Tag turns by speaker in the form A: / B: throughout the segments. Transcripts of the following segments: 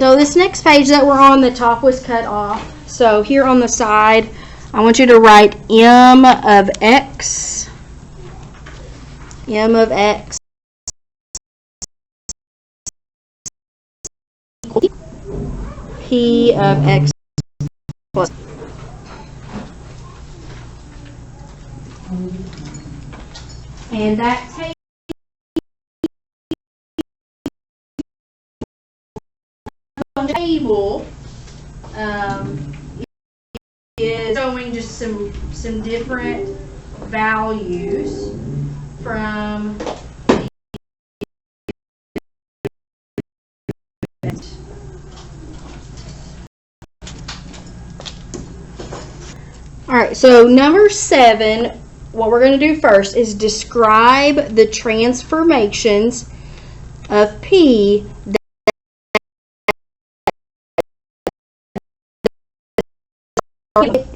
A: So this next page that we're on, the top was cut off. So here on the side, I want you to write m of x, m of x p of x plus. And that table is showing just some different values from Alright, so number 7, what we're going to do first is describe the transformations of P that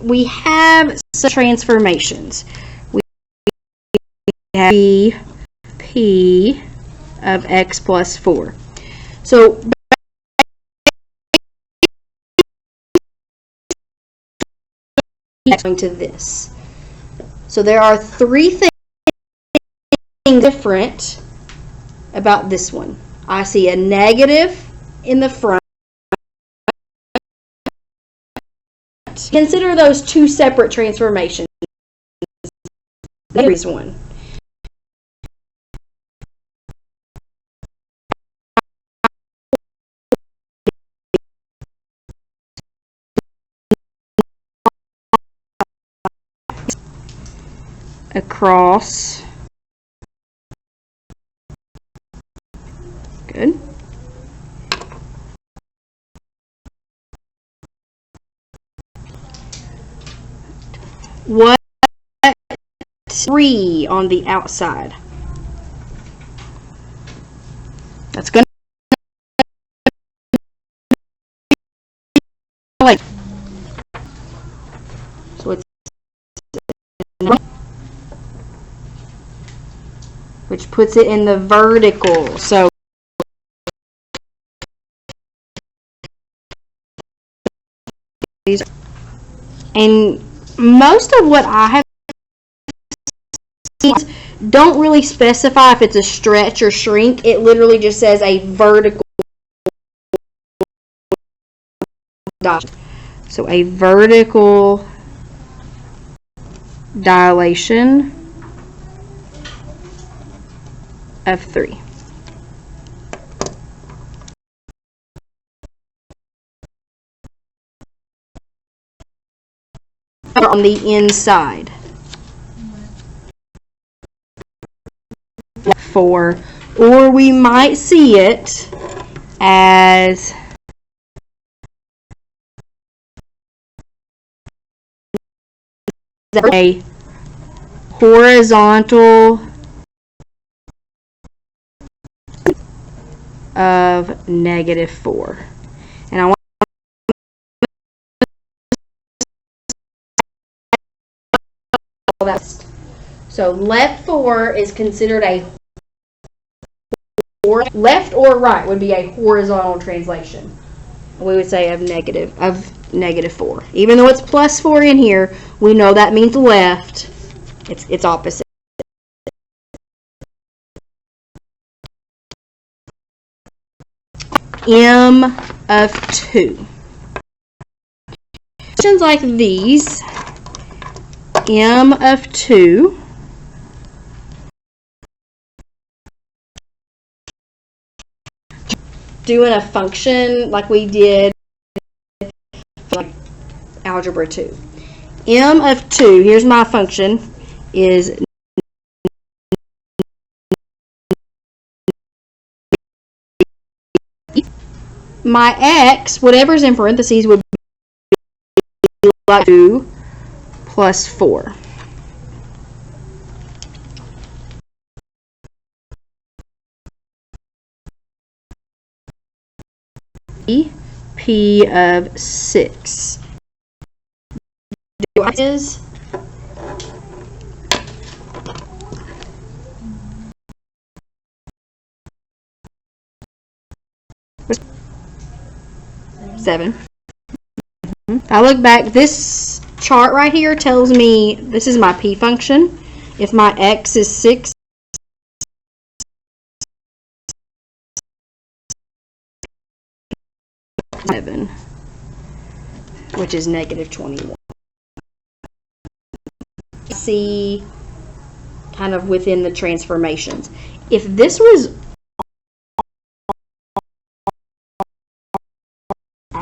A: we have some transformations. We have P of x plus 4. So going to this. So there are 3 things different about this one. I see a negative in the front. Consider those 2 separate transformations. There is one. Across. Good. What 3 on the outside? That's going to like so it's which puts it in the vertical. So and most of what I have seen don't really specify if it's a stretch or shrink. It literally just says a vertical dilation. So a vertical dilation of 3. On the inside. 4. Or we might see it as a horizontal of -4. And I want that. So left 4 is considered a left or right would be a horizontal translation. We would say of -4. Even though it's +4 in here, we know that means left. It's opposite. M of 2. Questions like these, M of 2, doing a function like we did like algebra 2. M of 2, here's my function, is my x, whatever's in parentheses, would be like 2 plus 4. P of 6 is 7. I look back, this chart right here tells me this is my p function. If my x is 6, which is negative 21. See kind of within the transformations. If this was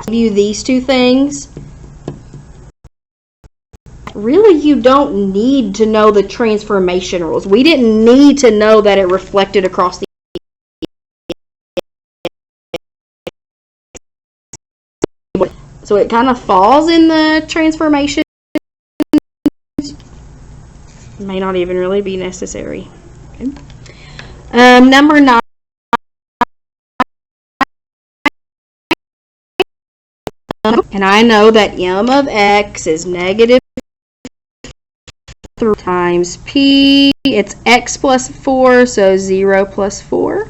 A: you these two things, really you don't need to know the transformation rules. We didn't need to know that it reflected across the so it kind of falls in the transformation. May not even really be necessary. Okay. Number 9. And I know that m of x is negative 3 times p. It's x plus 4, so 0 plus 4.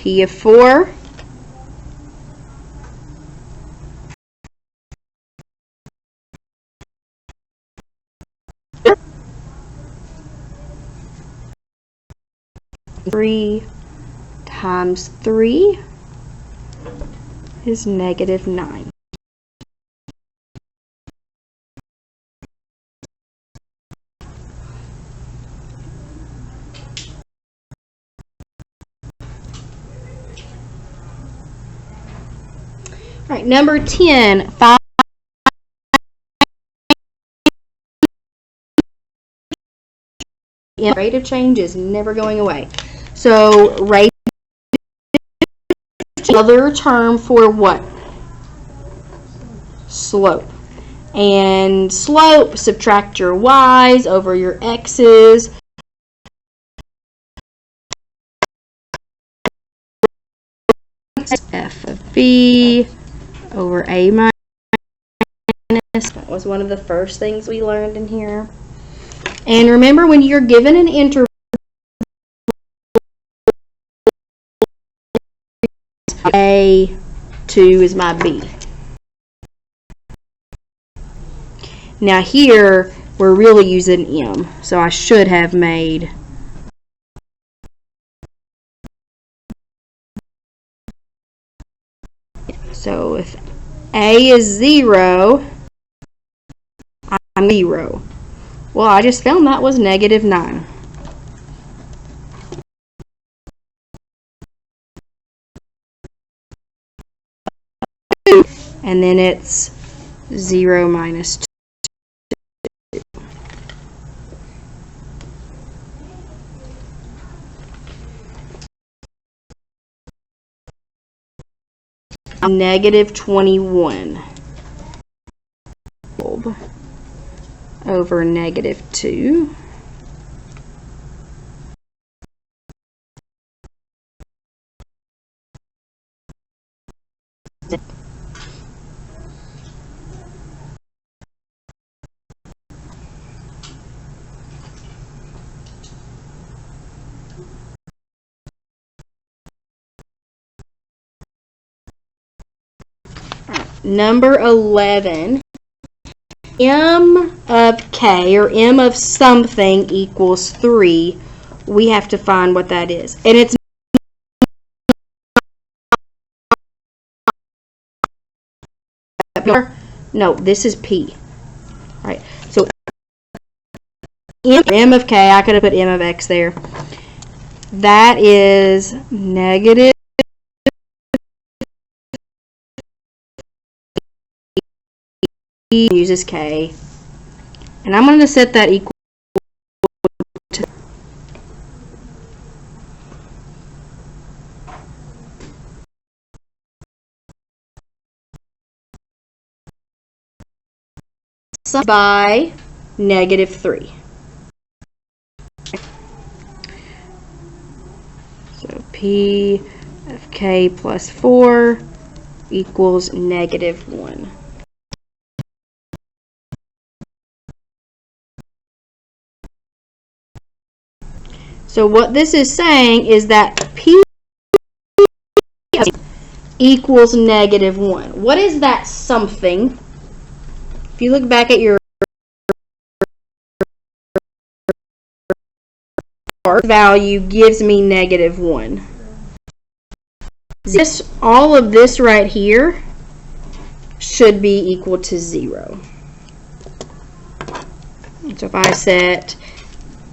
A: P of 4. Three times 3 is negative 9. All right, number 10, 5. Rate of change is never going away. So rate is another term for what? Slope. And slope, subtract your y's over your x's. F of b over a minus. That was one of the first things we learned in here. And remember, when you're given an interval, A2 is my B. Now here, we're really using M, so I should have made so if A is 0, I'm 0. Well, I just found that was negative 9. And then it's 0 minus 2. Negative 21 over negative 2. Number 11, m of k, or m of something, equals 3. We have to find what that is. And it's no, this is p. All right, so m of k, I could have put m of x there. That is negative uses k, and I'm going to set that equal to by negative 3. So p of k plus 4 equals negative 1. So what this is saying is that P equals -1. What is that something? If you look back at your value gives me -1. All of this right here should be equal to 0. So if I set,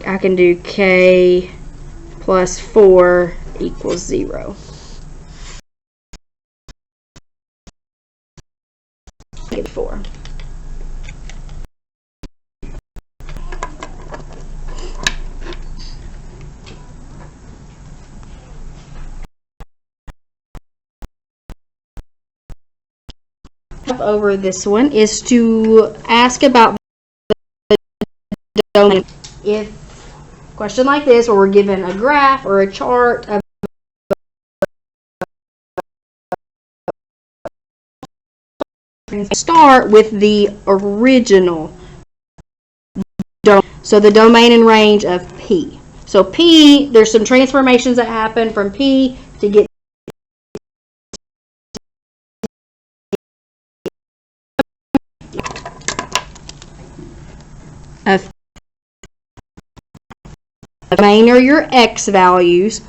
A: I can do k plus 4 equals 0. -4. Over this one is to ask about the domain. If a question like this, where we're given a graph or a chart of start with the original domain. So the domain and range of P. So P, there's some transformations that happen from P to get of domain are your X values,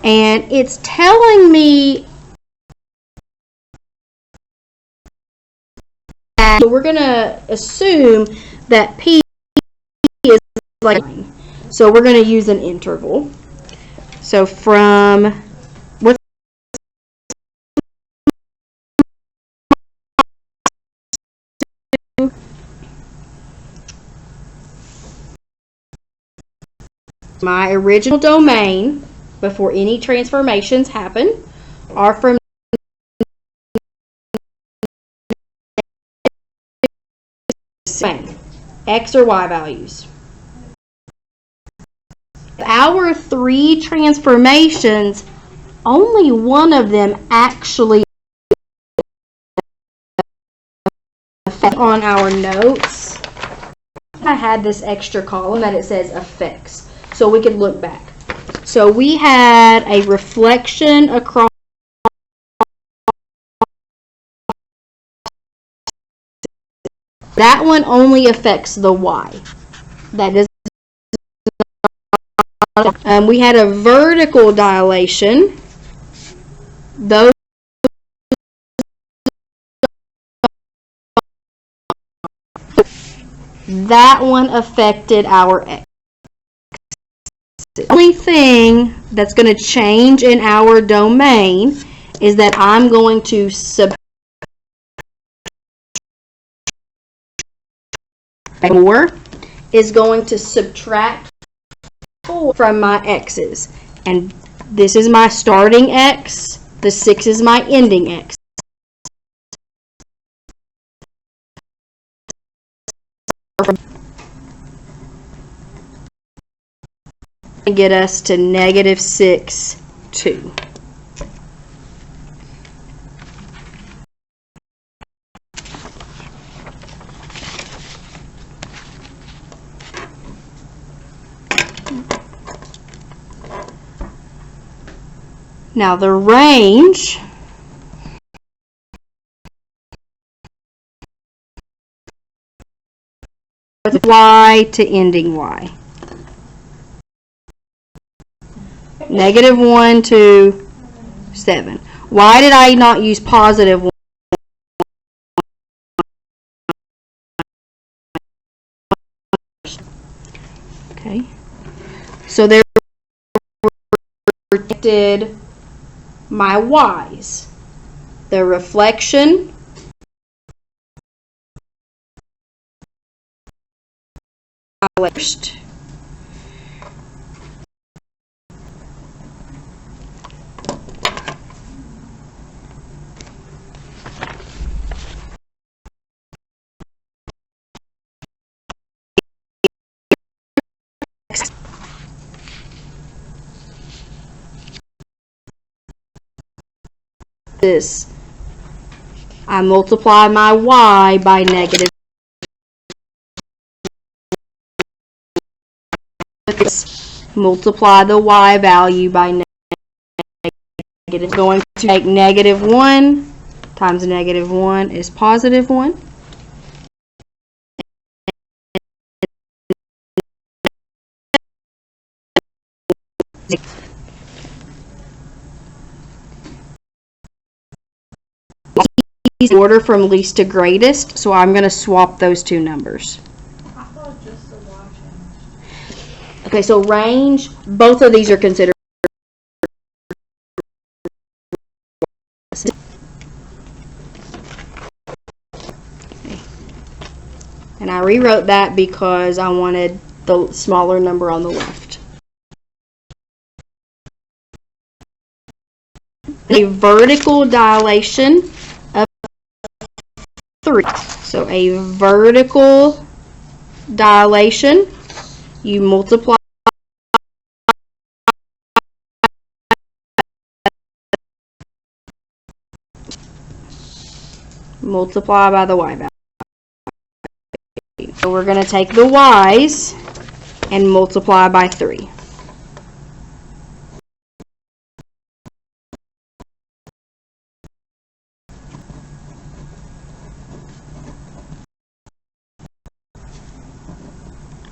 A: and it's telling me that, so we're going to assume that P is like 9. So we're going to use an interval. So from what's my original domain before any transformations happen are from X or Y values. Our 3 transformations, only one of them actually affect on our notes. I had this extra column that it says effects, so we could look back. So we had a reflection across that one only affects the Y. That does we had a vertical dilation. Those that one affected our X. The only thing that's going to change in our domain is that I'm going to subtract 4 is going to subtract 4 from my X's. And this is my starting X. The 6 is my ending X. Get us to -6, 2. Now the range Y to ending Y. -1 to 7. Why did I not use +1? Okay. So there protected my Y's. The reflection first. This, I multiply my Y by -6. multiply the y value by negative. It's going to take -1 times -1 is +1. Order from least to greatest, so I'm going to swap those two numbers.
B: I thought just the y changed.
A: Okay, so range, both of these are considered. And I rewrote that because I wanted the smaller number on the left. A vertical dilation of 3. So a vertical dilation, you multiply by the y value. So we're going to take the y's and multiply by 3.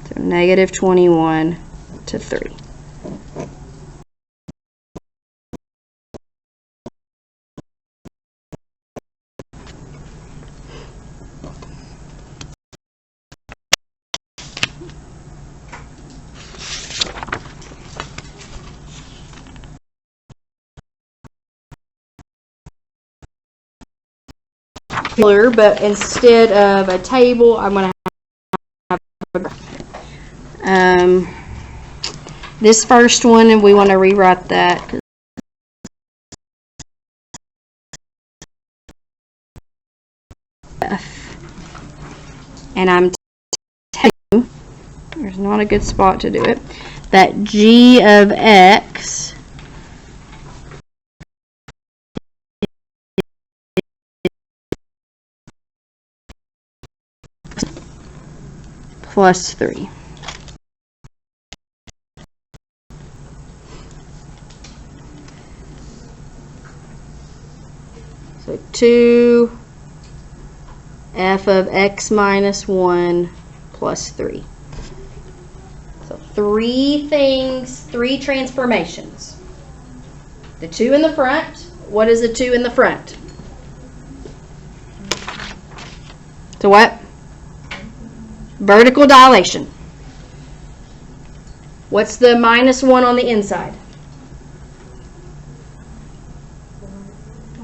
A: So -21 to 3. But instead of a table, I'm going to have a graph. This first one, and we want to rewrite that. And I'm telling you, there's not a good spot to do it, that g of x plus 3. So 2 f of x minus 1 plus 3. So 3 things, 3 transformations. The 2 in the front. What is the 2 in the front? So what? Vertical dilation. What's the -1 on the inside?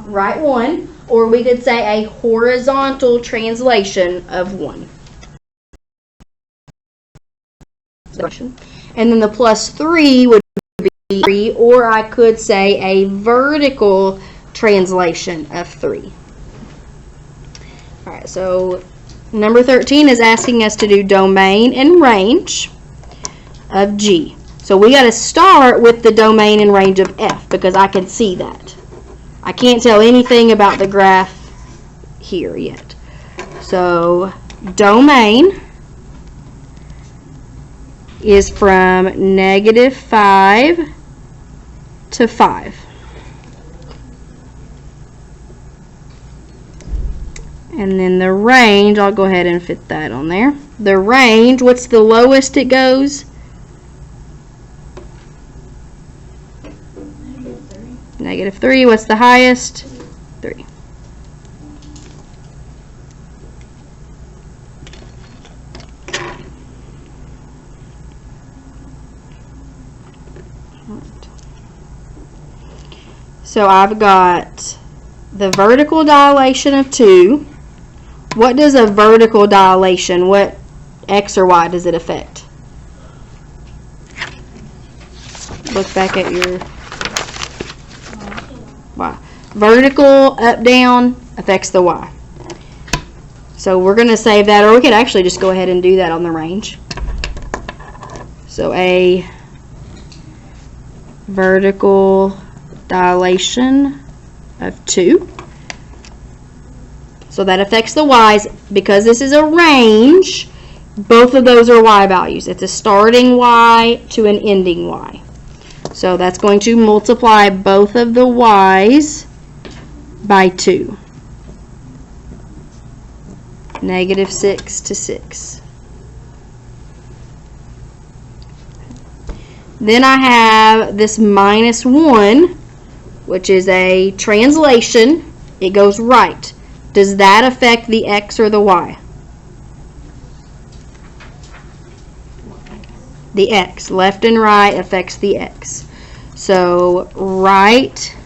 A: Right 1. Or we could say a horizontal translation of 1. And then the plus 3 would be 3, or I could say a vertical translation of 3. All right, so number 13 is asking us to do domain and range of G. So we got to start with the domain and range of F because I can see that. I can't tell anything about the graph here yet. So domain is from -5 to 5. And then the range, I'll go ahead and fit that on there. The range, what's the lowest it goes? -3. What's the highest? 3. So I've got the vertical dilation of 2. What does a vertical dilation, what x or y does it affect? Look back at your y. Vertical up down affects the y. So we're going to save that, or we could actually just go ahead and do that on the range. So a vertical dilation of 2. So that affects the y's. Because this is a range, Both of those are y values. It's a starting y to an ending y. So that's going to multiply both of the y's by 2. -6 to 6. Then I have this -1, which is a translation. It goes right. Does that affect the x or the y? The x. Left and right affects the x. So right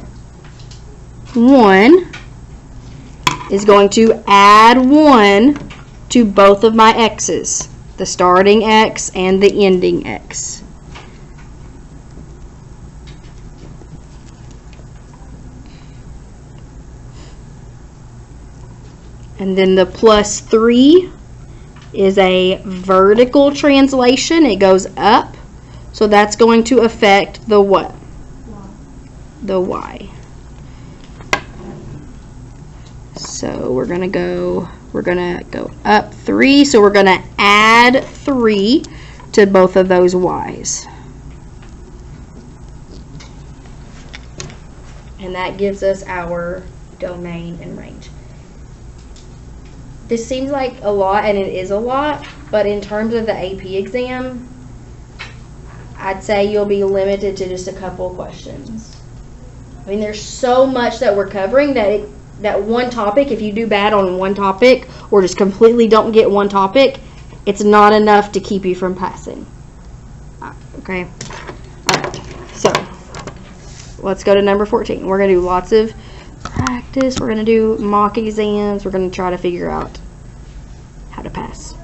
A: 1 is going to add 1 to both of my x's, the starting x and the ending x. And then the +3 is a vertical translation. It goes up. So that's going to affect the what? The y. So we're going to go up 3. So we're going to add 3 to both of those y's. And that gives us our domain and range. This seems like a lot, and it is a lot, but in terms of the AP exam, I'd say you'll be limited to just a couple questions. I mean, there's so much that we're covering that one topic, if you do bad on one topic or just completely don't get one topic, it's not enough to keep you from passing. Okay? All right. So, let's go to number 14. We're going to do lots of practice. We're going to do mock exams. We're going to try to figure out how to pass.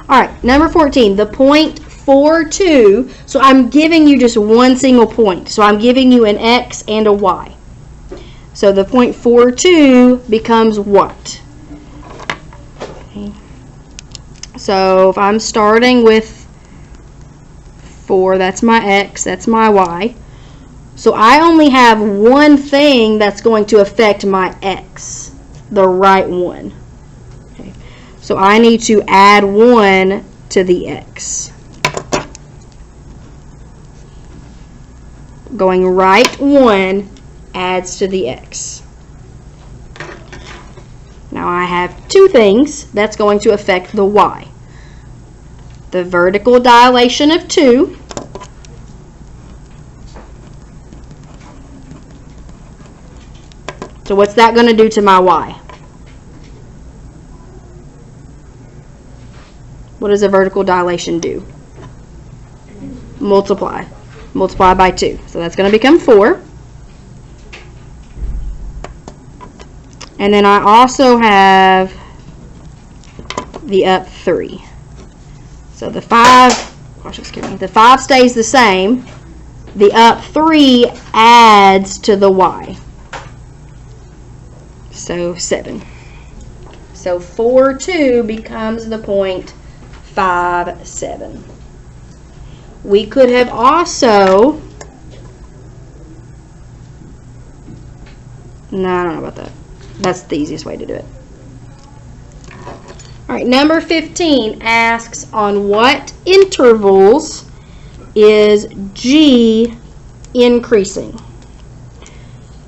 A: All right, number 14, the .42. So I'm giving you just one single point. So I'm giving you an x and a y. So the .42 becomes what? Okay. So if I'm starting with 4, that's my x, that's my y. So I only have one thing that's going to affect my x, the right one. Okay. So I need to add 1 to the x. Going right 1 adds to the x. Now I have two things that's going to affect the y. The vertical dilation of 2. So what's that going to do to my y? What does a vertical dilation do? Multiply. Multiply by 2. So that's going to become 4. And then I also have the up 3. So the 5 stays the same. The up 3 adds to the y. So 7. So 4,2 becomes the .57. We could have also, no, I don't know about that. That's the easiest way to do it. All right, number 15 asks on what intervals is G increasing?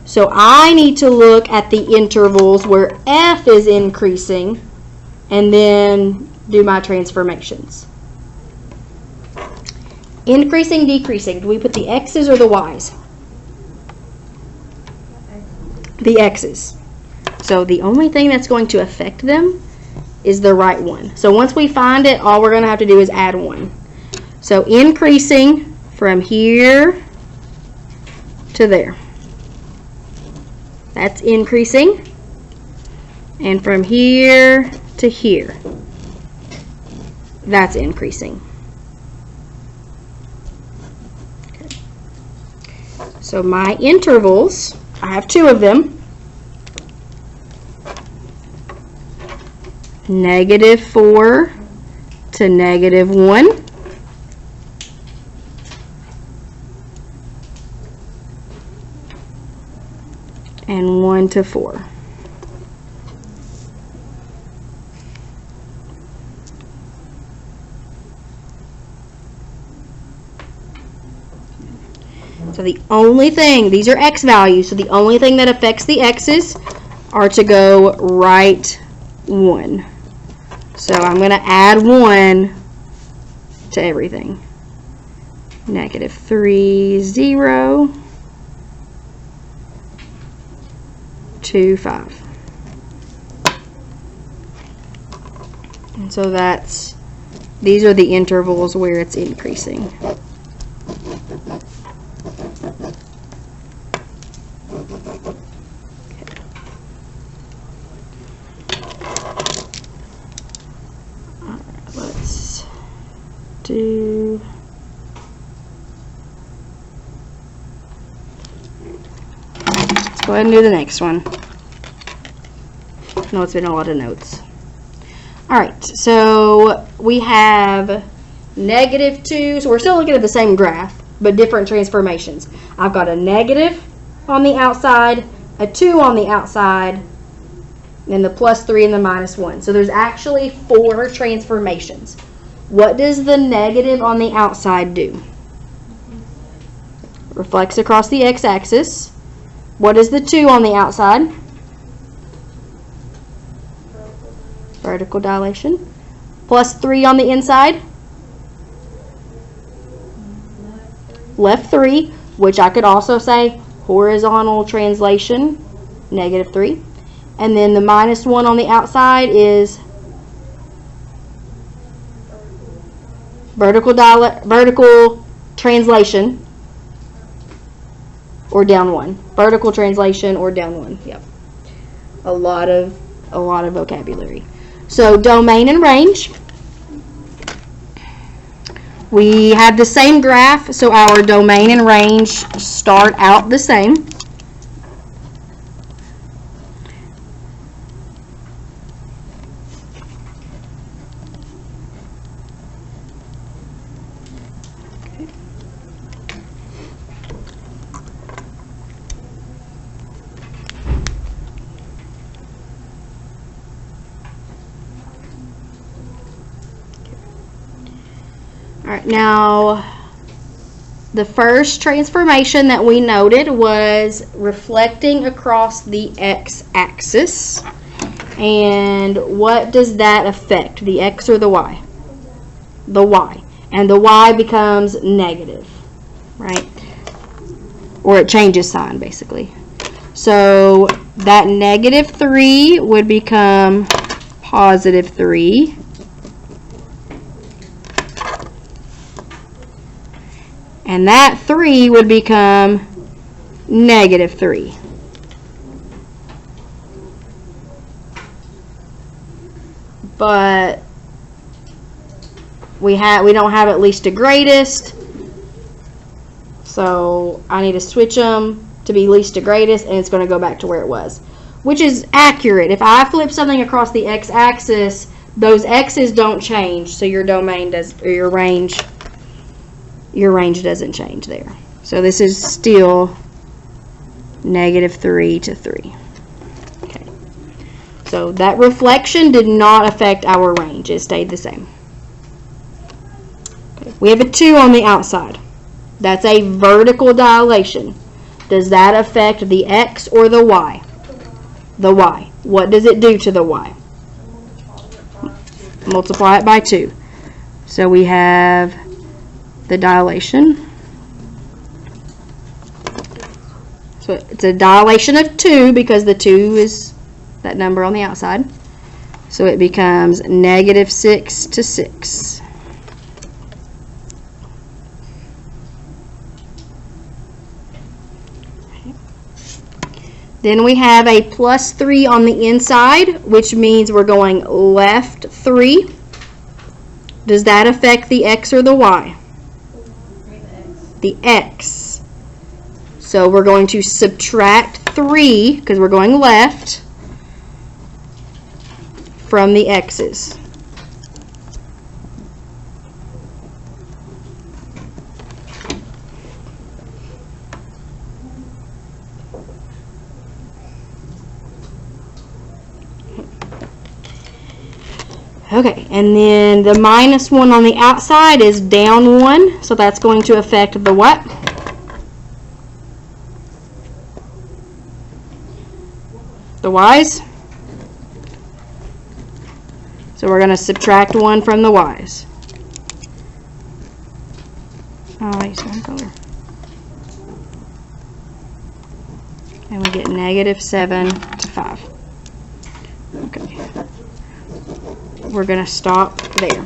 A: So I need to look at the intervals where F is increasing and then do my transformations. Increasing, decreasing. Do we put the X's or the Y's? The X's. So the only thing that's going to affect them is the right one. So once we find it, all we're going to have to do is add 1. So increasing from here to there. That's increasing. And from here to here. That's increasing. Okay. So my intervals, I have 2 of them. -4 to -1. And 1 to 4. So the only thing, these are x values, so the only thing that affects the x's are to go right 1. So I'm going to add 1 to everything. -3, 0, 2, 5. And so these are the intervals where it's increasing. Let's go ahead and do the next one. I know it's been a lot of notes. Alright, so we have -2, so we're still looking at the same graph, but different transformations. I've got a negative on the outside, a 2 on the outside, and the +3 and the -1. So there's actually 4 transformations. What does the negative on the outside do? Reflects across the x-axis. What is the 2 on the outside? Vertical dilation. +3 on the inside? Left 3, which I could also say horizontal translation, -3. And then the -1 on the outside is vertical translation, or down 1. Vertical translation or down 1. Yep. A lot of vocabulary. So domain and range. We have the same graph, so our domain and range start out the same. Alright, now the first transformation that we noted was reflecting across the x-axis. And what does that affect? The x or the y? The y. And the y becomes negative, right? Or it changes sign, basically. So that -3 would become +3. And that 3 would become -3. But we don't have at least to greatest, so I need to switch them to be least to greatest, and it's going to go back to where it was, which is accurate. If I flip something across the x-axis, those x's don't change, so your domain does, or your range doesn't change there. So this is still -3 to 3. Okay. So that reflection did not affect our range. It stayed the same. Okay. We have a 2 on the outside. That's a vertical dilation. Does that affect the x or the y? The y. What does it do to the y? Multiply it by 2. So we have the dilation. So it's a dilation of 2 because the 2 is that number on the outside. So it becomes -6 to 6. Then we have a +3 on the inside, which means we're going left 3. Does that affect the x or the y? The x. So we're going to subtract 3 because we're going left from the x's. Okay, and then the -1 on the outside is down 1, so that's going to affect the what? the y's. So we're going to subtract 1 from the y's. Oh, I use one color. And we get -7 to 5. Okay. We're going to stop there.